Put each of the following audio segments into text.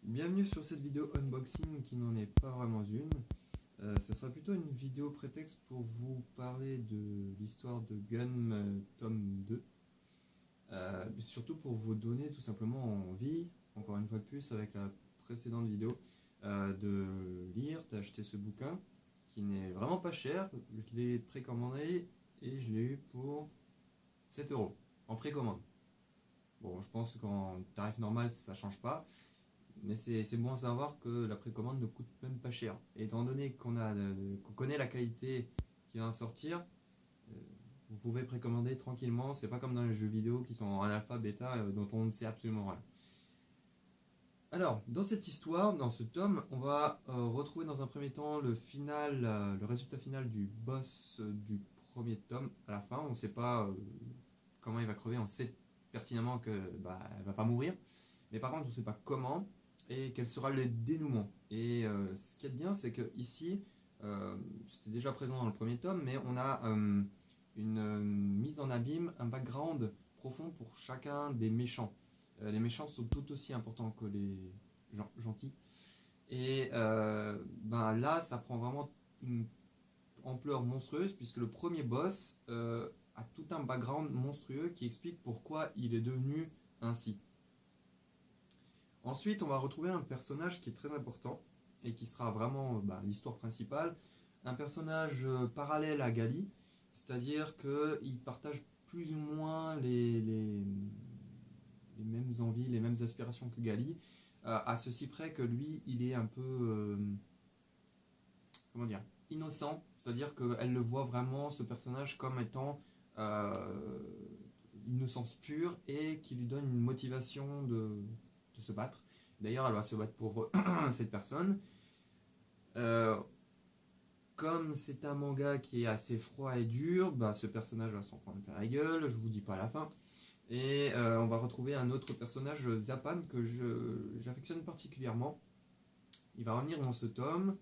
Bienvenue sur cette vidéo unboxing qui n'en est pas vraiment une. Ce sera plutôt une vidéo prétexte pour vous parler de l'histoire de Gun tome 2. Surtout pour vous donner tout simplement envie, encore une fois de plus avec la précédente vidéo, de lire, d'acheter ce bouquin qui n'est vraiment pas cher. Je l'ai précommandé et je l'ai eu pour 7 € en précommande. Bon, je pense qu'en tarif normal ça change pas. Mais c'est bon à savoir que la précommande ne coûte même pas cher. Et étant donné qu'on connaît la qualité qui va sortir, vous pouvez précommander tranquillement. C'est pas comme dans les jeux vidéo qui sont en alpha, bêta, dont on ne sait absolument rien. Alors, dans cette histoire, dans ce tome, on va retrouver dans un premier temps le résultat final du boss du premier tome. À la fin, on ne sait pas comment il va crever. On sait pertinemment que elle va pas mourir. Mais par contre, on ne sait pas comment et quel sera le dénouement. Et ce qui est bien, c'est que ici, c'était déjà présent dans le premier tome, mais on a une mise en abîme, un background profond pour chacun des méchants. Les méchants sont tout aussi importants que les gentils. Et là, ça prend vraiment une ampleur monstrueuse, puisque le premier boss a tout un background monstrueux qui explique pourquoi il est devenu ainsi. Ensuite, on va retrouver un personnage qui est très important et qui sera vraiment l'histoire principale. Un personnage parallèle à Gali, c'est-à-dire qu'il partage plus ou moins les mêmes envies, les mêmes aspirations que Gali, à ceci près que lui, il est un peu, comment dire, innocent, c'est-à-dire qu'elle le voit vraiment, ce personnage, comme étant innocence pure et qui lui donne une motivation de se battre. D'ailleurs, elle va se battre pour cette personne. Comme c'est un manga qui est assez froid et dur, ce personnage va s'en prendre plein la gueule, je vous dis pas à la fin. Et on va retrouver un autre personnage, Zapan, que j'affectionne particulièrement. Il va revenir dans ce tome.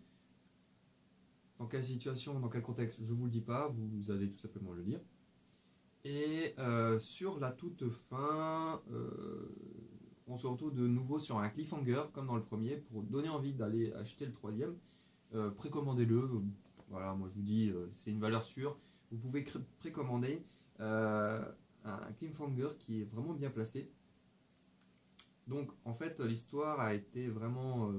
Dans quelle situation, dans quel contexte, je vous le dis pas, vous allez tout simplement le lire. Et sur la toute fin, on se retrouve de nouveau sur un cliffhanger comme dans le premier pour donner envie d'aller acheter le troisième. Précommandez-le, voilà, moi je vous dis, c'est une valeur sûre. Vous pouvez précommander un cliffhanger qui est vraiment bien placé. Donc en fait, l'histoire a été vraiment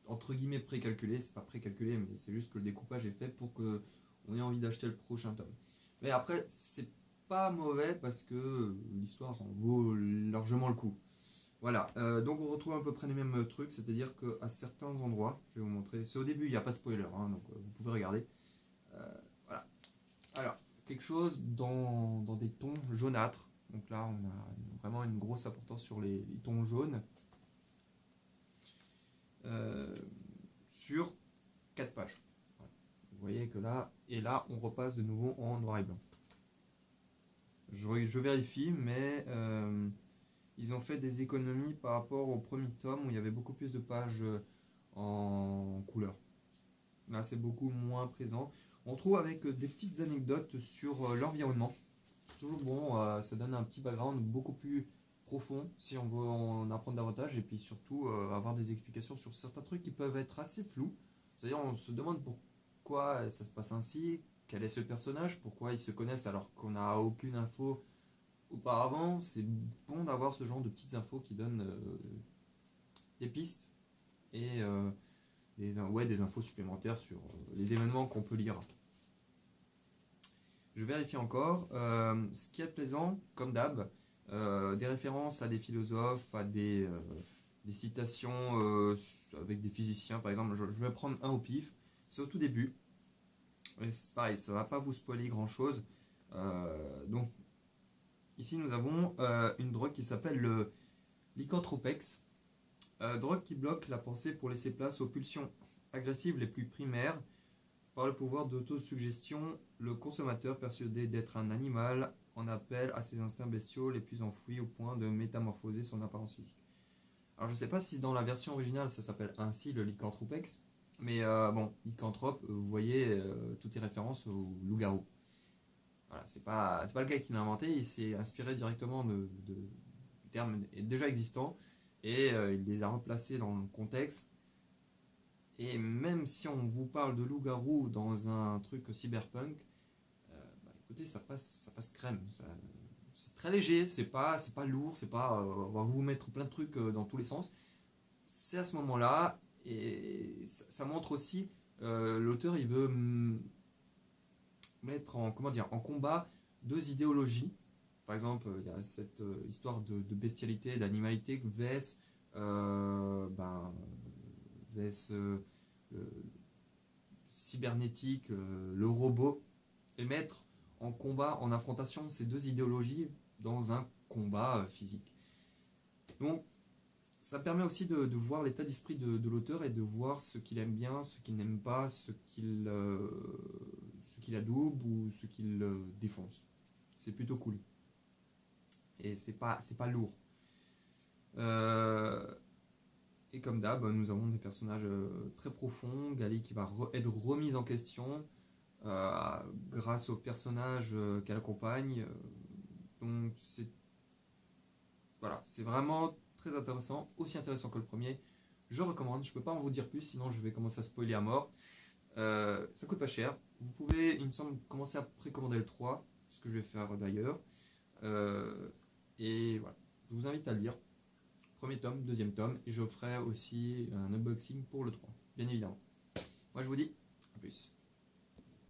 entre guillemets précalculée. C'est pas précalculé, mais c'est juste que le découpage est fait pour que on ait envie d'acheter le prochain tome. Mais après, c'est pas mauvais parce que l'histoire en vaut largement le coup. Voilà, donc on retrouve à peu près les mêmes trucs, c'est-à-dire qu'à certains endroits, je vais vous montrer, c'est au début, il n'y a pas de spoiler, hein, donc vous pouvez regarder. Voilà. Alors, quelque chose dans des tons jaunâtres, donc là on a vraiment une grosse importance sur les tons jaunes, sur 4 pages. Voilà. Vous voyez que là, et là on repasse de nouveau en noir et blanc. Je vérifie, mais ils ont fait des économies par rapport au premier tome où il y avait beaucoup plus de pages en couleur. Là, c'est beaucoup moins présent. On retrouve avec des petites anecdotes sur l'environnement. C'est toujours bon, ça donne un petit background beaucoup plus profond si on veut en apprendre davantage. Et puis surtout, avoir des explications sur certains trucs qui peuvent être assez flous. C'est-à-dire, on se demande pourquoi ça se passe ainsi, quel est ce personnage, pourquoi ils se connaissent alors qu'on n'a aucune info auparavant. C'est bon d'avoir ce genre de petites infos qui donnent des pistes et des infos supplémentaires sur les événements qu'on peut lire. Je vérifie encore. Ce qui est plaisant, comme d'hab, des références à des philosophes, à des citations avec des physiciens, par exemple. Je vais prendre un au pif. C'est au tout début. C'est pareil, ça ne va pas vous spoiler grand chose. Donc, ici nous avons une drogue qui s'appelle le lycanthropex. Drogue qui bloque la pensée pour laisser place aux pulsions agressives les plus primaires. Par le pouvoir d'autosuggestion, le consommateur, persuadé d'être un animal, en appelle à ses instincts bestiaux les plus enfouis au point de métamorphoser son apparence physique. Alors je ne sais pas si dans la version originale ça s'appelle ainsi le lycanthropex, mais bon, lycanthrope, vous voyez toutes les références au loup-garou. Voilà, c'est pas le gars qui l'a inventé, il s'est inspiré directement du terme déjà existant. et il les a replacés dans le contexte. Et même si on vous parle de loup-garou dans un truc cyberpunk, écoutez, ça passe crème. C'est très léger, c'est pas lourd, c'est pas, on va vous mettre plein de trucs dans tous les sens. C'est à ce moment-là, et ça montre aussi, l'auteur, il veut mettre en, comment dire, en combat deux idéologies. Par exemple, il y a cette histoire de bestialité, d'animalité, vs, vs le cybernétique, le robot, et mettre en combat, en affrontation ces deux idéologies dans un combat physique. Donc, ça permet aussi de voir l'état d'esprit de l'auteur et de voir ce qu'il aime bien, ce qu'il n'aime pas, ce qu'il adoube ou ce qu'il défonce. C'est plutôt cool. Et c'est pas lourd. Et comme d'hab, nous avons des personnages très profonds. Gali qui va être remise en question grâce aux personnages qu'elle accompagne. Donc voilà, c'est vraiment très intéressant, aussi intéressant que le premier. Je recommande, je peux pas en vous dire plus, sinon je vais commencer à spoiler à mort. Ça coûte pas cher. Vous pouvez, il me semble, commencer à précommander le 3, ce que je vais faire d'ailleurs. Et voilà, je vous invite à le lire. Premier tome, deuxième tome, et je ferai aussi un unboxing pour le 3, bien évidemment. Moi je vous dis, à plus.